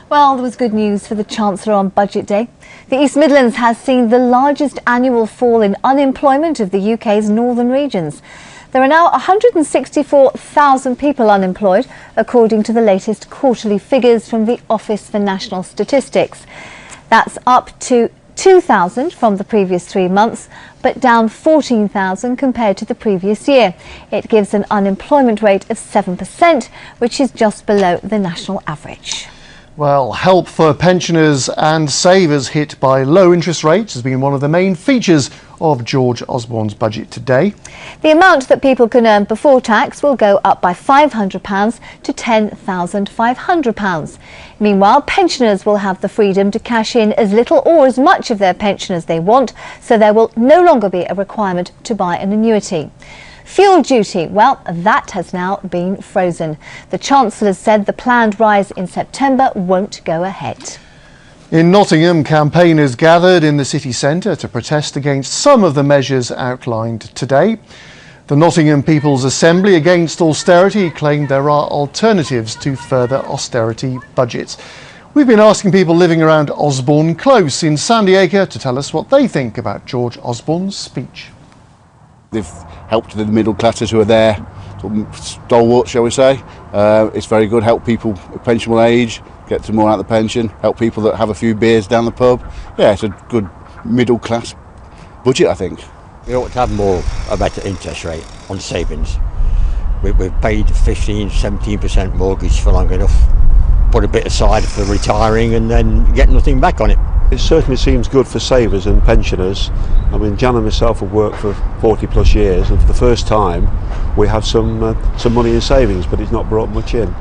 Well, there was good news for the Chancellor on Budget Day. The East Midlands has seen the largest annual fall in unemployment of the UK's northern regions. There are now 164,000 people unemployed, according to the latest quarterly figures from the Office for National Statistics. That's up to 2,000 from the previous 3 months, but down 14,000 compared to the previous year. It gives an unemployment rate of 7%, which is just below the national average. Well, help for pensioners and savers hit by low interest rates has been one of the main features of George Osborne's budget today. The amount that people can earn before tax will go up by £500 to £10,500. Meanwhile, pensioners will have the freedom to cash in as little or as much of their pension as they want, so there will no longer be a requirement to buy an annuity. Fuel duty, well, that has now been frozen. The Chancellor said the planned rise in September won't go ahead. In Nottingham, campaigners gathered in the city centre to protest against some of the measures outlined today. The Nottingham People's Assembly against austerity claimed there are alternatives to further austerity budgets. We've been asking people living around Osborne Close in Sandy Acre to tell us what they think about George Osborne's speech. They've helped the middle classes who are there, sort of stalwart, shall we say. It's very good, help people at pensionable age, get some more out of the pension, help people that have a few beers down the pub. Yeah, it's a good middle class budget, I think. We ought to have a better interest rate on savings. We've paid 15-17% mortgage for long enough. Put a bit aside for retiring and then get nothing back on it. It certainly seems good for savers and pensioners. I mean, Jan and myself have worked for 40 plus years, and for the first time we have some money in savings, but it's not brought much in.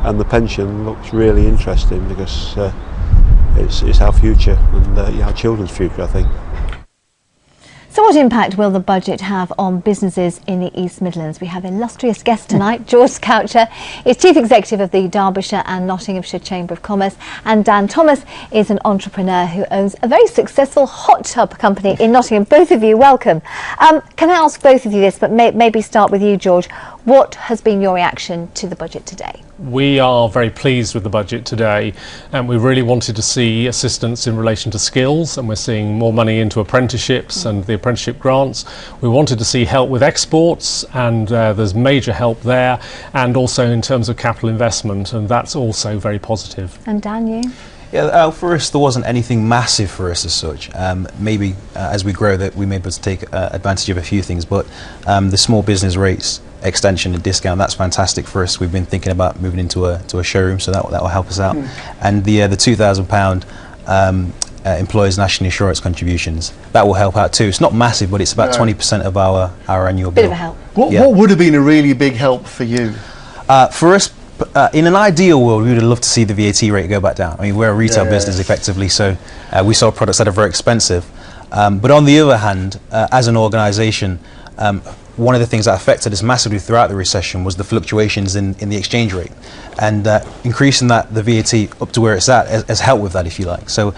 And the pension looks really interesting because it's our future and our children's future, I think. So what impact will the budget have on businesses in the East Midlands? We have an illustrious guest tonight. George Cowcher is Chief Executive of the Derbyshire and Nottinghamshire Chamber of Commerce, and Dan Thomas is an entrepreneur who owns a very successful hot tub company in Nottingham. Both of you, welcome. Can I ask both of you this, but maybe start with you, George. What has been your reaction to the budget today? We are very pleased with the budget today, and we really wanted to see assistance in relation to skills, and we're seeing more money into apprenticeships and the apprenticeship grants. We wanted to see help with exports, and there's major help there, and also in terms of capital investment, and that's also very positive. And Dan, you? Yeah, for us there wasn't anything massive for us as such. Maybe as we grow that we may be able to take advantage of a few things, but the small business rates extension and discount, that's fantastic for us. We've been thinking about moving into a showroom, so that will help us out. And the £2,000 employers' national insurance contributions, that will help out too. It's not massive, but it's about 20% of our annual bill. Bit of a help. What would have been a really big help for you? For us, in an ideal world, we would have loved to see the VAT rate go back down. I mean, we're a retail business effectively, so we sell products that are very expensive. But on the other hand, as an organisation, one of the things that affected us massively throughout the recession was the fluctuations in the exchange rate, and increasing the VAT up to where it's at has helped with that, if you like. So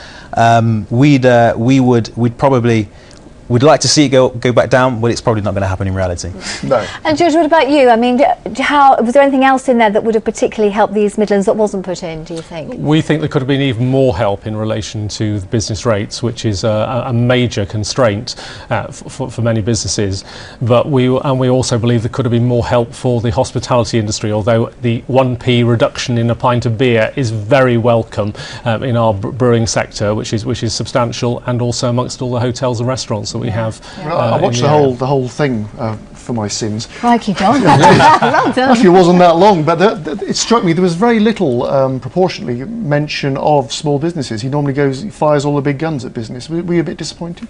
we'd like to see it go back down, but it's probably not going to happen in reality. No. And George, what about you? I mean, was there anything else in there that would have particularly helped the East Midlands that wasn't put in, do you think? We think there could have been even more help in relation to the business rates, which is a major constraint for many businesses. But we also believe there could have been more help for the hospitality industry, although the 1p reduction in a pint of beer is very welcome in our brewing sector, which is substantial, and also amongst all the hotels and restaurants that we have. I watched the whole thing for my sins. Crikey, John. Well done. Actually, it wasn't that long, but it struck me there was very little, proportionately, mention of small businesses. He normally fires all the big guns at business. Were you a bit disappointed?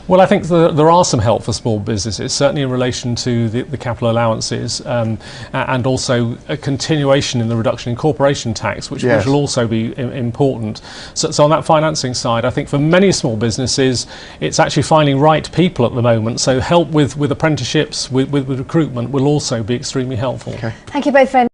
Well, I think there are some help for small businesses, certainly in relation to the capital allowances, and also a continuation in the reduction in corporation tax, which will also be important. So on that financing side, I think for many small businesses, it's actually finding right people at the moment. So help with apprenticeships, with recruitment will also be extremely helpful. Thank you both very much.